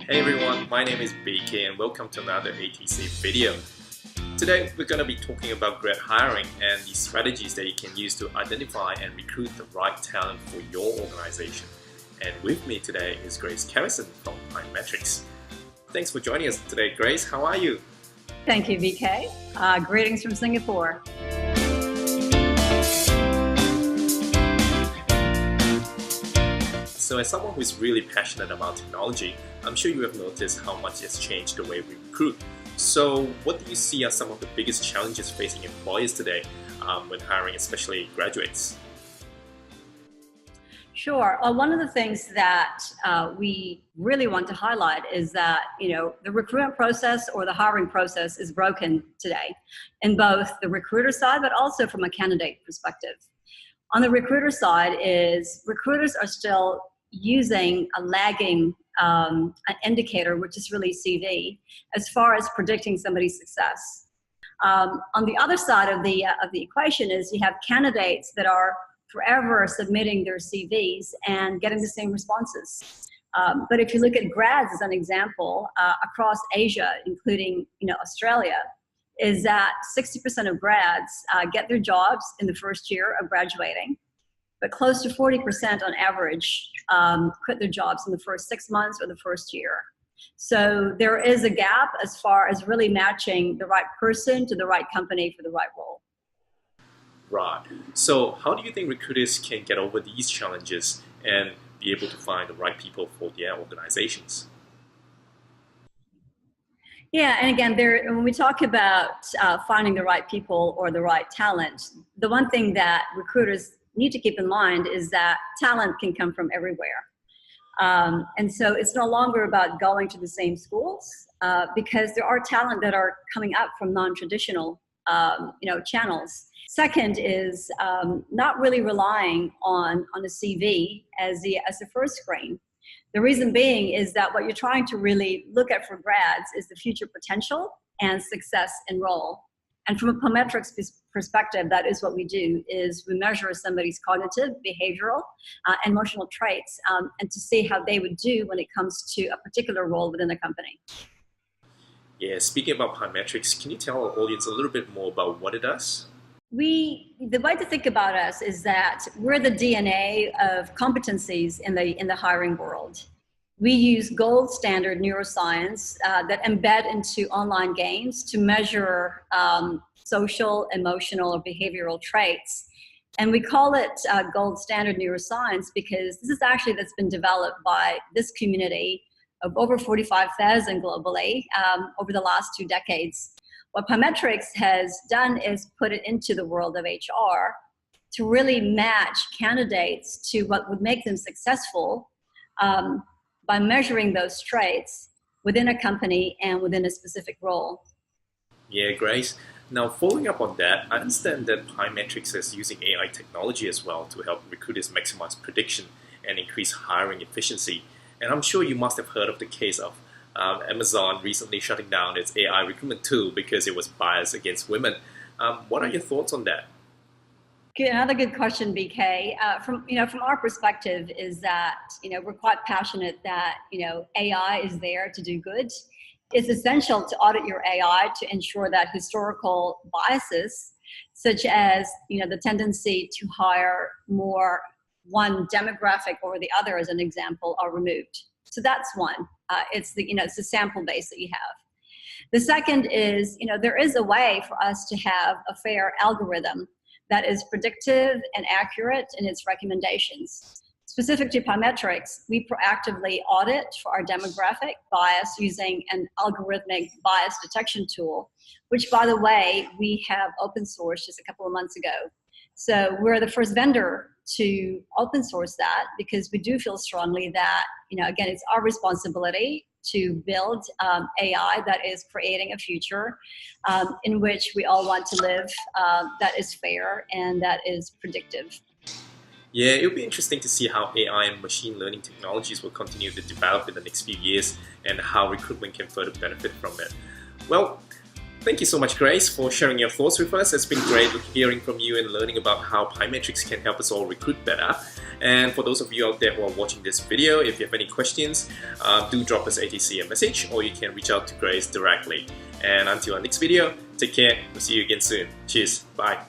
Hey everyone, my name is BK and welcome to another ATC video. Today we're going to be talking about grad hiring and the strategies that you can use to identify and recruit the right talent for your organization. And with me today is Grace Kerrison from Pymetrics. Thanks for joining us today, Grace. How are you? Thank you, BK. Greetings from Singapore. So as someone who is really passionate about technology, I'm sure you have noticed how much it has changed the way we recruit. So what do you see are some of the biggest challenges facing employers today when hiring, especially graduates? Sure. One of the things that we really want to highlight is that, the recruitment process or the hiring process is broken today in both the recruiter side, but also from a candidate perspective. On the recruiter side recruiters are still using a lagging an indicator, which is really CV, as far as predicting somebody's success. On the other side of the equation is you have candidates that are forever submitting their CVs and getting the same responses. But if you look at grads as an example, across Asia, including Australia, is that 60% of grads get their jobs in the first year of graduating, but close to 40% on average quit their jobs in the first 6 months or the first year. So there is a gap as far as really matching the right person to the right company for the right role. Right. So how do you think recruiters can get over these challenges and be able to find the right people for their organizations? Yeah, and again, when we talk about finding the right people or the right talent, the one thing that recruiters need to keep in mind is that talent can come from everywhere. And so it's no longer about going to the same schools because there are talent that are coming up from non-traditional channels. Second is not really relying on a CV as the first screen. The reason being is that what you're trying to really look at for grads is the future potential and success in role. And from a Pymetrics perspective, that is what we do, is we measure somebody's cognitive, behavioral, and emotional traits and to see how they would do when it comes to a particular role within the company. Yeah, speaking about Pymetrics, can you tell our audience a little bit more about what it does? The way to think about us is that we're the DNA of competencies in the hiring world. We use gold standard neuroscience that embed into online games to measure social, emotional, or behavioral traits. And we call it gold standard neuroscience because this is that's been developed by this community of over 45,000 globally over the last 2 decades. What Pymetrics has done is put it into the world of HR to really match candidates to what would make them successful by measuring those traits within a company and within a specific role. Yeah, Grace. Now, following up on that, I understand that Pymetrics is using AI technology as well to help recruiters maximize prediction and increase hiring efficiency. And I'm sure you must have heard of the case of Amazon recently shutting down its AI recruitment tool because it was biased against women. What are your thoughts on that? Another good question, BK. From our perspective is that we're quite passionate that AI is there to do good. It's essential to audit your AI to ensure that historical biases, such as the tendency to hire more one demographic or the other, as an example, are removed. So that's one. It's the sample base that you have. The second is there is a way for us to have a fair algorithm that is predictive and accurate in its recommendations. Specific to Pymetrics, we proactively audit for our demographic bias using an algorithmic bias detection tool, which, by the way, we have open sourced just a couple of months ago. So we're the first vendor to open source that because we do feel strongly that, again, it's our responsibility to build AI that is creating a future in which we all want to live that is fair and that is predictive. Yeah, it'll be interesting to see how AI and machine learning technologies will continue to develop in the next few years and how recruitment can further benefit from it. Well, Thank you so much, Grace, for sharing your thoughts with us. It's been great hearing from you and learning about how Pymetrics can help us all recruit better. And for those of you out there who are watching this video, if you have any questions, do drop us ATC a message, or you can reach out to Grace directly. And until our next video, take care. We'll see you again soon. Cheers. Bye.